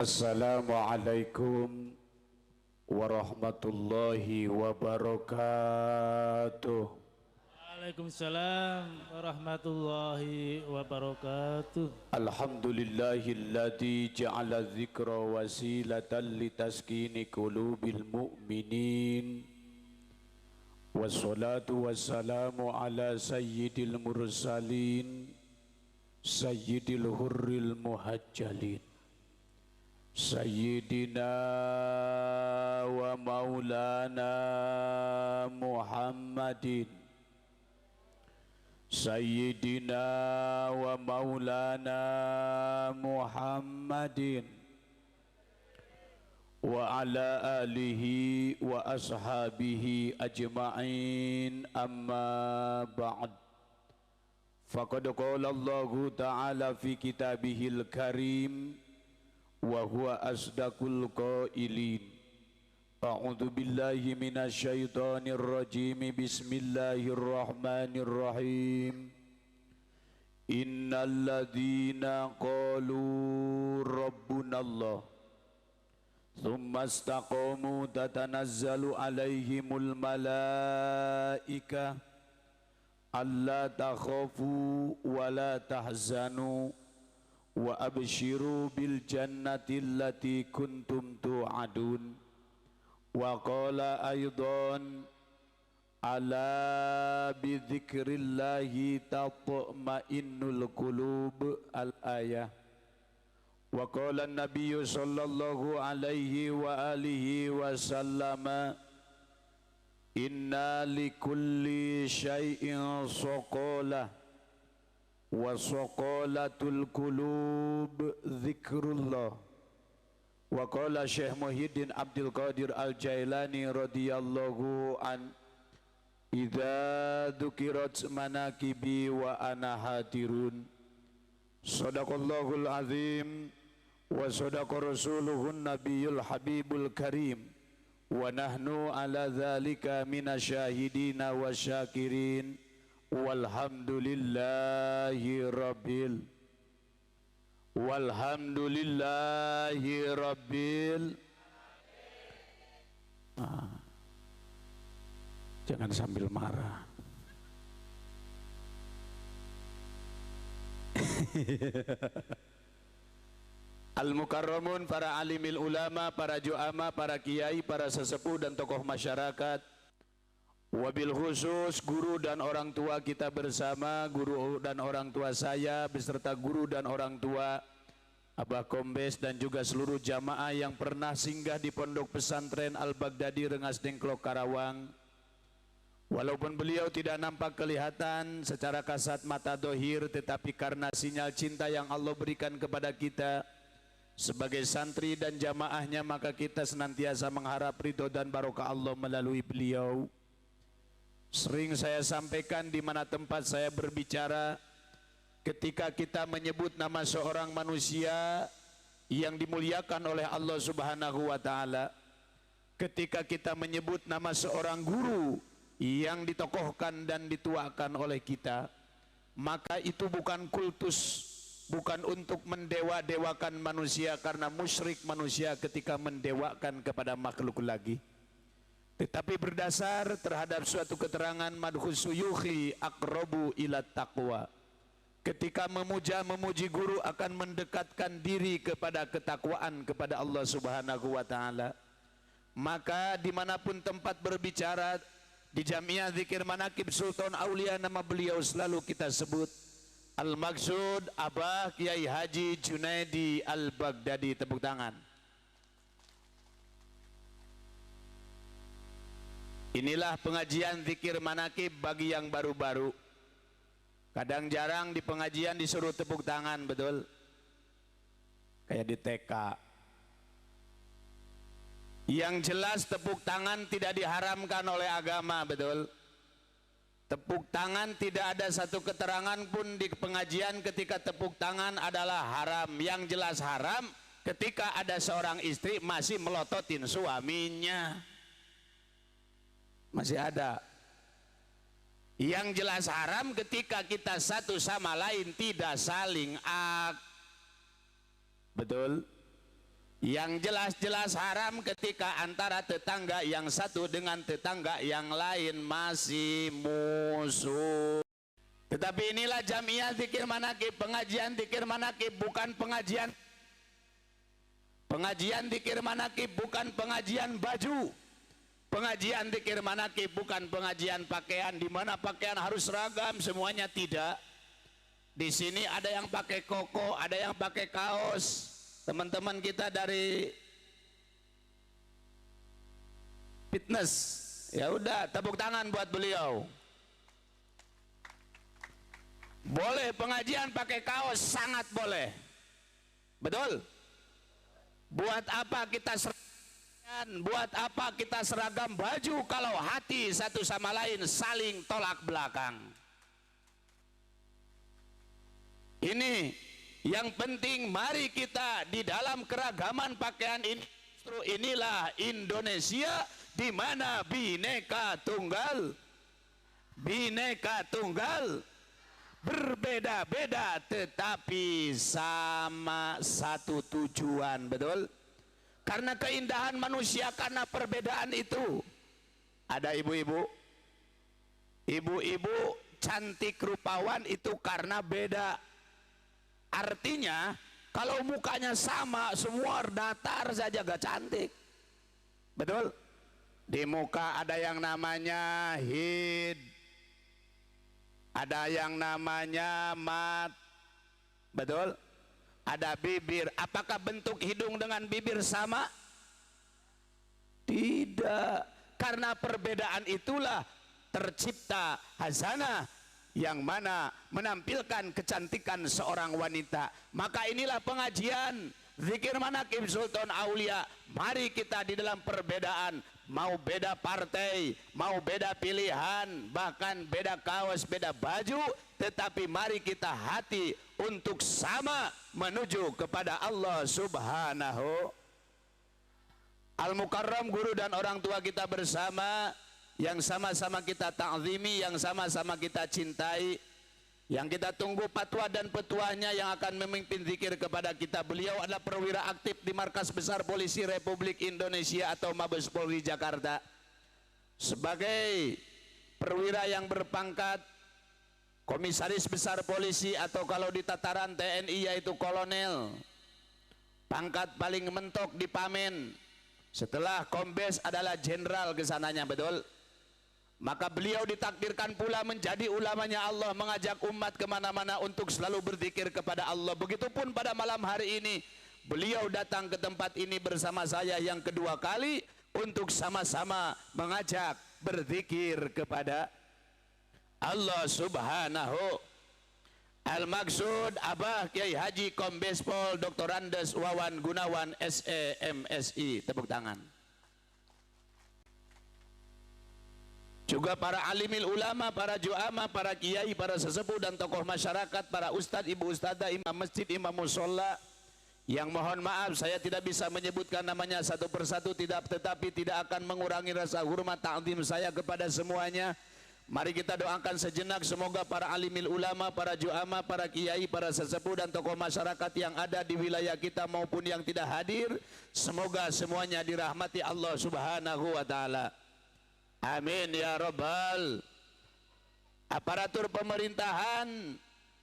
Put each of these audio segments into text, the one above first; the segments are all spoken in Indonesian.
Assalamualaikum warahmatullahi wabarakatuh. Waalaikumsalam warahmatullahi wabarakatuh. Alhamdulillahilladzi ja'ala dzikra wasilatan litaskini qulubil mu'minin. Wassalatu wassalamu ala sayyidil mursalin sayyidil hurril muhajjalin Sayyidina wa maulana Muhammadin Sayyidina wa maulana Muhammadin wa ala alihi wa ashabihi ajma'in amma ba'd. Faqad qala Allahu ta'ala fi kitabihil karim wa huwa asdaqul qailin. A'udzu billahi minasyaitonir rajim. Bismillahirrahmanirrahim. Innal ladzina qalu rabbunallah tsumma istaqamu tatanazzalu alaihimul malaika alla takhafu wa la tahzanu wa abshiru bil jannati allati kuntum tu'adun. Wa qala aydan ala bi dzikrillahi tatma'innul qulub al ayah. Wa qala an-nabiyyu sallallahu alaihi wa alihi wa sallama inna likulli syai'in saqalah wa saqalatul qulub zikrullah. Wa qala Syekh Muhyiddin Abdul Qadir Al-Jailani radhiyallahu an idza dzukirat manaqibi wa ana hadirun. Shadaqallahul azim wa sadaqa rasuluhun nabiyul habibul karim wa nahnu ala dzalika minasyahidina wasyakirin. Walhamdulillahi rabbil jangan sambil marah. Al-mukarramun, para alimil ulama, para juama, para kiai, para sesepuh dan tokoh masyarakat, wabil khusus guru dan orang tua kita bersama, guru dan orang tua saya beserta guru dan orang tua Abah Kombes dan juga seluruh jamaah yang pernah singgah di Pondok Pesantren Al-Baghdadi Rengas Dengklok Karawang. Walaupun beliau tidak nampak kelihatan secara kasat mata dohir, tetapi karena sinyal cinta yang Allah berikan kepada kita sebagai santri dan jamaahnya, maka kita senantiasa mengharap ridho dan barokah Allah melalui beliau. Sering saya sampaikan di mana tempat saya berbicara, ketika kita menyebut nama seorang manusia yang dimuliakan oleh Allah Subhanahu wa taala, ketika kita menyebut nama seorang guru yang ditokohkan dan dituakan oleh kita, maka itu bukan kultus, bukan untuk mendewa-dewakan manusia, karena musyrik manusia ketika mendewakan kepada makhluk lagi, tetapi berdasar terhadap suatu keterangan madhus suyukhi aqrabu ila taqwa. Ketika memuji guru akan mendekatkan diri kepada ketakwaan kepada Allah Subhanahu wa taala. Maka dimanapun tempat berbicara, di Jamiah Zikir Manaqib Sultan Aulia, nama beliau selalu kita sebut. Al-Maksud Abah Kiai Haji Junaidi Al-Baghdadi. Tepuk tangan. Inilah pengajian zikir manaqib bagi yang baru-baru. Kadang jarang di pengajian disuruh tepuk tangan, betul? Kayak di TK. Yang jelas tepuk tangan tidak diharamkan oleh agama, betul? Tepuk tangan tidak ada satu keterangan pun di pengajian ketika tepuk tangan adalah haram. Yang jelas haram ketika ada seorang istri masih melototin suaminya. Masih ada. Yang jelas haram ketika kita satu sama lain tidak saling betul. Yang jelas-jelas haram ketika antara tetangga yang satu dengan tetangga yang lain masih musuh. Tetapi inilah jamiah zikir manakib, pengajian zikir manakib, bukan pengajian. Pengajian zikir manakib bukan pengajian baju. Pengajian zikir manakib bukan pengajian pakaian di mana pakaian harus seragam semuanya, tidak. Di sini ada yang pakai koko, ada yang pakai kaos. Teman-teman kita dari fitness, ya udah tepuk tangan buat beliau. Boleh pengajian pakai kaos, sangat boleh. Betul? Buat apa kita seragam, buat apa kita seragam baju kalau hati satu sama lain saling tolak belakang? Ini yang penting, mari kita di dalam keragaman pakaian ini, justru inilah Indonesia di mana bineka tunggal, berbeda-beda tetapi sama satu tujuan, betul? Karena keindahan manusia karena perbedaan itu. Ada ibu-ibu cantik rupawan itu karena beda. Artinya kalau mukanya sama semua datar saja gak cantik, betul? Di muka ada yang namanya hid, ada yang namanya mat, betul? Ada bibir. Apakah bentuk hidung dengan bibir sama? Tidak. Karena perbedaan itulah tercipta hazanah yang mana menampilkan kecantikan seorang wanita. Maka inilah pengajian zikir manakib Sultan Aulia. Mari kita di dalam perbedaan, mau beda partai, mau beda pilihan, bahkan beda kaos, beda baju, tetapi mari kita hati untuk sama menuju kepada Allah Subhanahu. Al-Mukarram, guru dan orang tua kita bersama, yang sama-sama kita ta'zimi, yang sama-sama kita cintai, yang kita tunggu fatwa dan petuahnya yang akan memimpin zikir kepada kita. Beliau adalah perwira aktif di Markas Besar Polisi Republik Indonesia atau Mabes Polri Jakarta. Sebagai perwira yang berpangkat Komisaris Besar Polisi atau kalau di tataran TNI yaitu kolonel, pangkat paling mentok di Pamen. Setelah Kombes adalah jenderal kesananya, betul? Maka beliau ditakdirkan pula menjadi ulamanya Allah, mengajak umat kemana-mana untuk selalu berzikir kepada Allah. Begitupun pada malam hari ini, beliau datang ke tempat ini bersama saya yang kedua kali untuk sama-sama mengajak berzikir kepada Allah Subhanahu. Al-Maksud Abah Kiai Haji Kombes Pol Dr. Andes Wawan Gunawan SEMSI. Tepuk tangan. Juga para alimil ulama, para juama, para kiai, para sesepuh dan tokoh masyarakat, para ustadz, ibu ustadzah, imam masjid, imam musola, yang mohon maaf saya tidak bisa menyebutkan namanya satu persatu, tetapi tidak akan mengurangi rasa hormat ta'zim saya kepada semuanya. Mari kita doakan sejenak semoga para alimil ulama, para juama, para kiai, para sesepuh dan tokoh masyarakat yang ada di wilayah kita maupun yang tidak hadir, semoga semuanya dirahmati Allah Subhanahu wa ta'ala. Amin ya Rabbal. Aparatur pemerintahan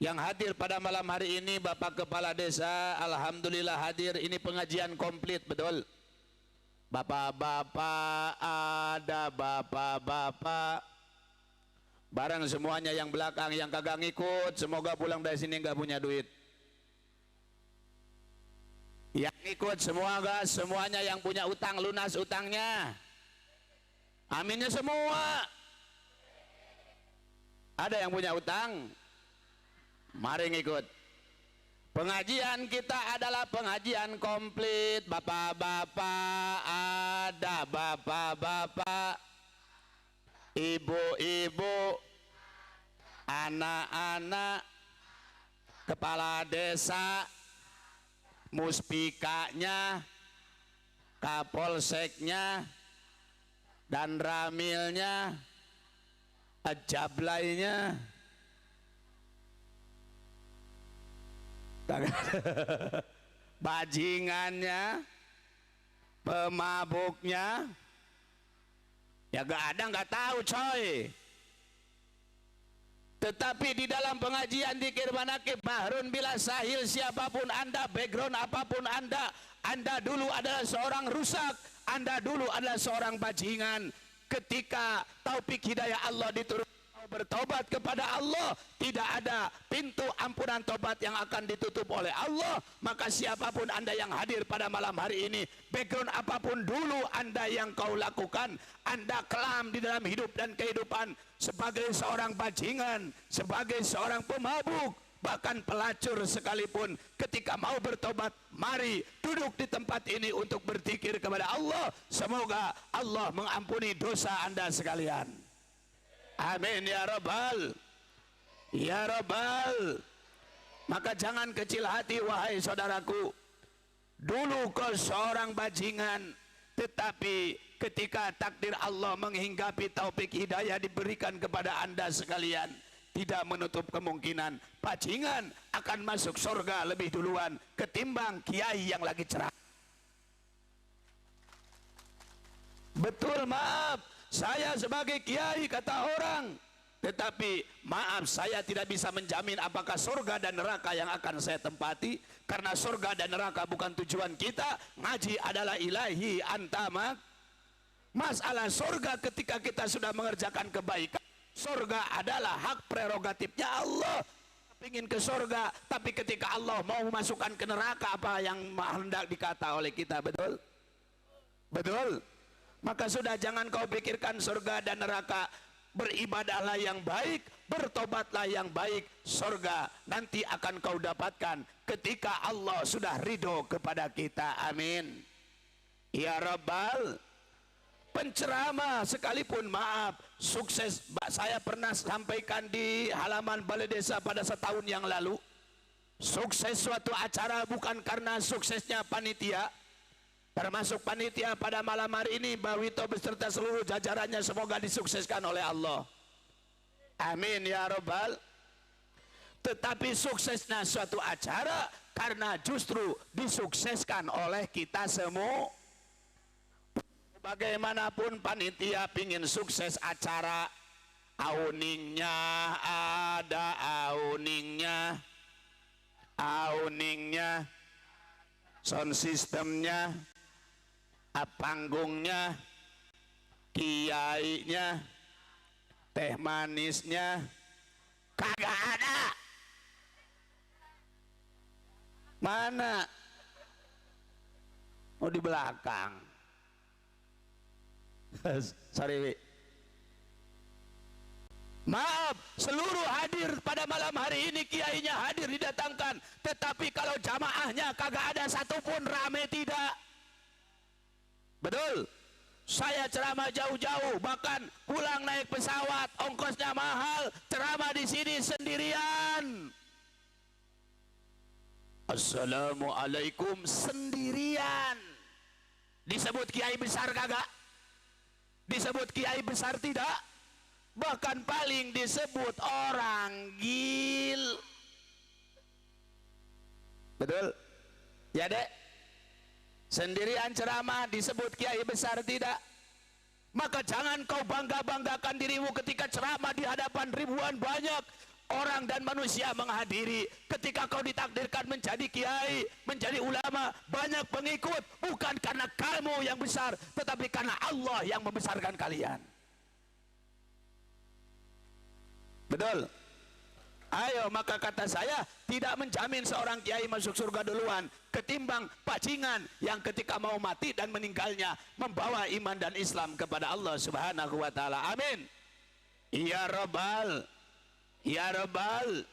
yang hadir pada malam hari ini, Bapak Kepala Desa alhamdulillah hadir. Ini pengajian komplit, betul? Bapak-bapak, ada bapak-bapak barang semuanya, yang belakang yang kagak ngikut semoga pulang dari sini nggak punya duit. Yang ikut semua guys, semuanya yang punya utang lunas utangnya. Aminnya semua. Ada yang punya utang? Mari ngikut. Pengajian kita adalah pengajian komplit. Bapak-bapak, ada bapak-bapak, ibu-ibu, anak-anak, kepala desa, muspikanya, kapolseknya, dan ramilnya, ajablainya, bajingannya, Pemabuknya ya gak ada, nggak tahu coy. Tetapi di dalam pengajian dzikir manaqib Bahrun bila sahil, siapapun Anda, background apapun Anda dulu adalah seorang rusak, Anda dulu adalah seorang bajingan. Ketika taufik hidayah Allah diturunkan, bertobat kepada Allah, tidak ada pintu ampunan tobat yang akan ditutup oleh Allah. Maka siapapun Anda yang hadir pada malam hari ini, background apapun dulu Anda yang kau lakukan, Anda kelam di dalam hidup dan kehidupan sebagai seorang bajingan, sebagai seorang pemabuk, bahkan pelacur sekalipun, ketika mau bertobat, mari duduk di tempat ini untuk berzikir kepada Allah. Semoga Allah mengampuni dosa Anda sekalian. Amin ya Rabbal, ya Rabbal. Maka jangan kecil hati wahai saudaraku. Dulu kau seorang bajingan, tetapi ketika takdir Allah menghinggapi taufik hidayah diberikan kepada Anda sekalian, tidak menutup kemungkinan bajingan akan masuk surga lebih duluan ketimbang kiai yang lagi cerah. Betul, maaf, saya sebagai kiai kata orang, tetapi maaf, saya tidak bisa menjamin apakah surga dan neraka yang akan saya tempati, karena surga dan neraka bukan tujuan kita. Ngaji adalah ilahi antamak. Masalah surga ketika kita sudah mengerjakan kebaikan, surga adalah hak prerogatifnya Allah. Ingin ke surga, tapi ketika Allah mau memasukkan ke neraka, apa yang hendak dikata oleh kita? Betul? Betul? Maka sudah, jangan kau pikirkan surga dan neraka. Beribadahlah yang baik, bertobatlah yang baik. Surga nanti akan kau dapatkan ketika Allah sudah ridho kepada kita. Amin ya Rabbal. Penceramah sekalipun, maaf, sukses. Saya pernah sampaikan di halaman balai desa pada setahun yang lalu, sukses suatu acara bukan karena suksesnya panitia, termasuk panitia pada malam hari ini, Mbak Wito beserta seluruh jajarannya, semoga disukseskan oleh Allah. Amin ya Rabbal. Tetapi suksesnya suatu acara karena justru disukseskan oleh kita semua. Bagaimanapun panitia pingin sukses acara, auningnya ada, auningnya, sound systemnya, panggungnya, kiainya, teh manisnya, kagak ada. Mana? Oh, di belakang. Sorry, maaf, seluruh hadir pada malam hari ini, kiainya hadir didatangkan, tetapi kalau jamaahnya kagak ada satupun, rame tidak. Betul? Saya ceramah jauh-jauh, bahkan pulang naik pesawat, ongkosnya mahal, ceramah di sini sendirian. Assalamualaikum sendirian. Disebut kiai besar kagak? Disebut kiai besar tidak, bahkan paling disebut orang gil. Betul ya dek? Sendirian ceramah disebut kiai besar tidak? Maka jangan kau bangga-banggakan dirimu ketika ceramah di hadapan ribuan banyak orang dan manusia menghadiri. Ketika kau ditakdirkan menjadi kiai, menjadi ulama, banyak pengikut, bukan karena kamu yang besar, tetapi karena Allah yang membesarkan kalian. Betul? Ayo, maka kata saya, tidak menjamin seorang kiai masuk surga duluan ketimbang bajingan yang ketika mau mati dan meninggalnya membawa iman dan Islam kepada Allah Subhanahu wa taala. Amin ya Rabbal, ya Rabbal.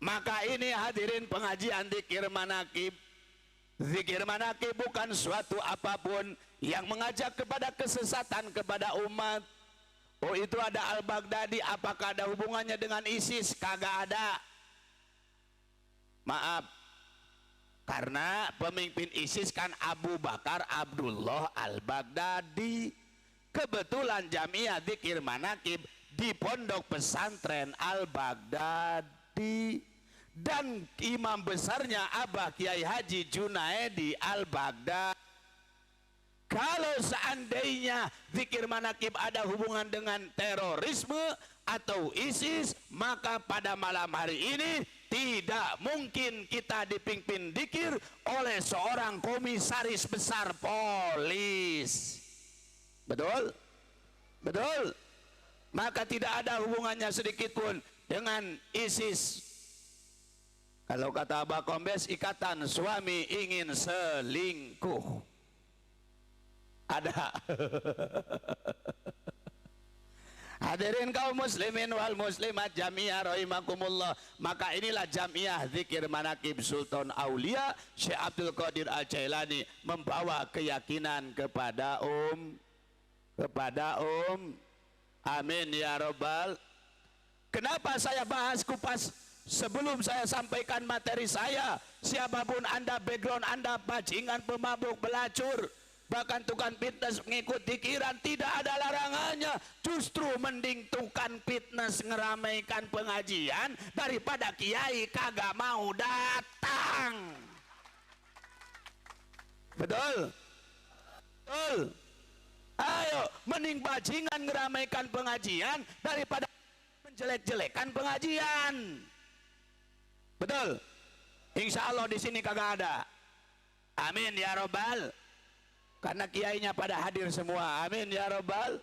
Maka ini hadirin pengajian zikir manaqib. Zikir manaqib bukan suatu apapun yang mengajak kepada kesesatan kepada umat. Oh, itu ada Al-Baghdadi, apakah ada hubungannya dengan ISIS? Kagak ada. Maaf, karena pemimpin ISIS kan Abu Bakar Abdullah Al-Baghdadi. Kebetulan Jamiah Zikir Manaqib di Pondok Pesantren Al-Baghdadi, dan imam besarnya Abah Kiai Haji Junaedi Al-Baghdadi. Kalau seandainya zikir manakib ada hubungan dengan terorisme atau ISIS, maka pada malam hari ini tidak mungkin kita dipimpin zikir oleh seorang komisaris besar polis. Betul? Betul? Maka tidak ada hubungannya sedikit pun dengan ISIS. Kalau kata Abah Kombes, ikatan suami ingin selingkuh. Ada. Hadirin kaum muslimin wal muslimat jami'ah rahimakumullah. Maka inilah jamiah zikir manakib Sultan Aulia Syekh Abdul Qadir Al-Jailani, membawa keyakinan kepada amin ya rabbal. Kenapa saya bahas kupas sebelum saya sampaikan materi saya? Siapapun Anda, background Anda bajingan, pemabuk, belacur, bahkan tukang fitness mengikut dikiran, tidak ada larangannya. Justru mending tukang fitness ngeramaikan pengajian daripada kiai kagak mau datang. Betul? Betul? Ayo, mending bajingan ngeramaikan pengajian daripada menjelek-jelekan pengajian. Betul? Insya Allah di sini kagak ada. Amin ya robbal. Karena kiainya pada hadir semua. Amin ya rabbal.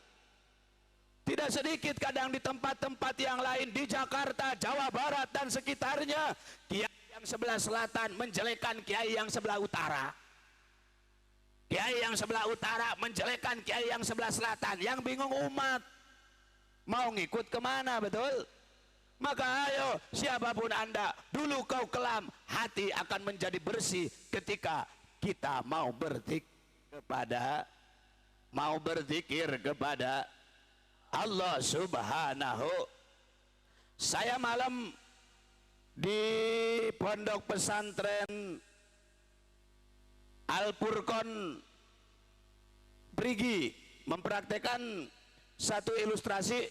Tidak sedikit kadang di tempat-tempat yang lain, di Jakarta, Jawa Barat dan sekitarnya, kiai yang sebelah selatan menjelekan kiai yang sebelah utara. Kiai yang sebelah utara menjelekan kiai yang sebelah selatan. Yang bingung umat mau ngikut kemana, betul? Maka ayo, siapapun Anda, dulu kau kelam, hati akan menjadi bersih ketika kita mau berzikir kepada Allah Subhanahu. Saya malam di pondok pesantren Al-Furqon Brigi mempraktekkan satu ilustrasi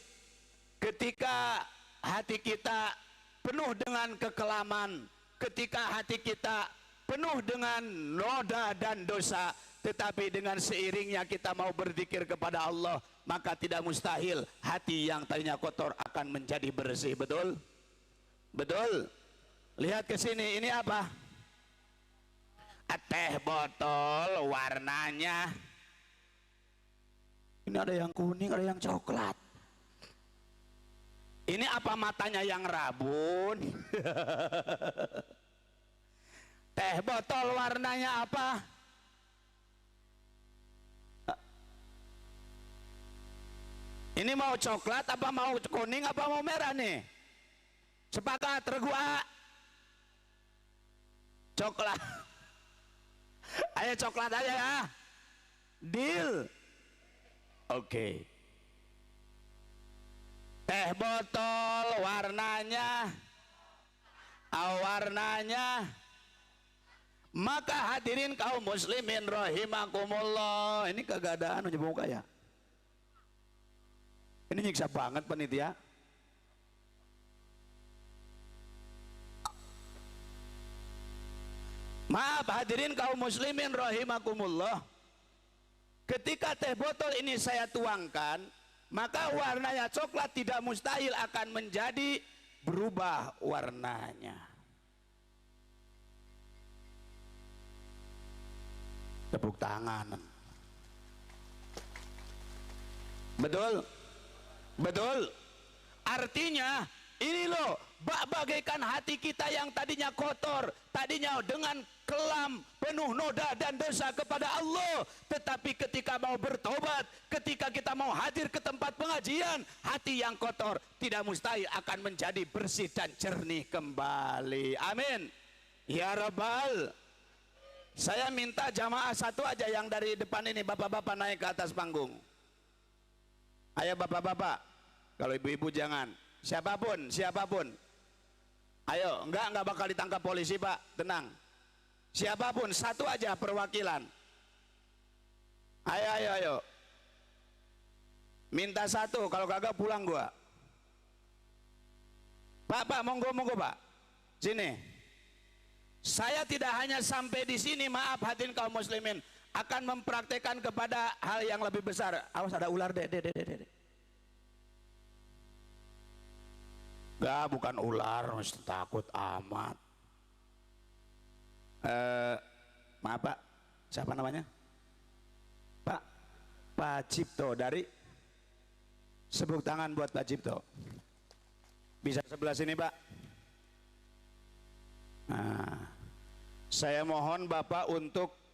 ketika hati kita penuh dengan kekelaman, ketika hati kita penuh dengan noda dan dosa, tetapi dengan seiringnya kita mau berzikir kepada Allah, maka tidak mustahil hati yang tadinya kotor akan menjadi bersih. Betul? Betul? Lihat ke sini, ini apa? Teh botol warnanya. Ini ada yang kuning, ada yang coklat. Ini apa matanya yang rabun? Teh botol warnanya apa? Ini mau coklat apa mau kuning apa mau merah nih? Sepakat, regua. Coklat. Ayo coklat aja ya. Deal. Oke. Teh botol warnanya maka hadirin kaum muslimin rahimakumullah. Ini kagak ada anu muka ya. Ini nyiksa banget panitia. Maaf hadirin kaum muslimin rahimakumullah. Ketika teh botol ini saya tuangkan, maka warnanya coklat tidak mustahil akan menjadi berubah warnanya. Tepuk tangan. Betul? Betul? Artinya ini loh, bagaikan hati kita yang tadinya kotor, tadinya dengan kelam, penuh noda dan dosa kepada Allah, tetapi ketika mau bertobat, ketika kita mau hadir ke tempat pengajian, hati yang kotor tidak mustahil akan menjadi bersih dan jernih kembali. Amin ya rabbal. Saya minta jamaah satu aja yang dari depan ini, bapak-bapak naik ke atas panggung. Ayo bapak-bapak, kalau ibu-ibu jangan. Siapapun. Ayo, enggak bakal ditangkap polisi pak, tenang. Siapapun, satu aja perwakilan. Ayo. Minta satu, kalau kagak pulang gua. Pak, monggo pak. Sini. Saya tidak hanya sampai di sini, maaf hadirin kaum muslimin. akan mempraktekkan kepada hal yang lebih besar. Awas ada ular deh. Gak, bukan ular, mesti takut amat. Maaf Pak, siapa namanya? Pak Cipto dari sebut tangan buat Pak Cipto. Bisa sebelah sini Pak. Nah, saya mohon Bapak untuk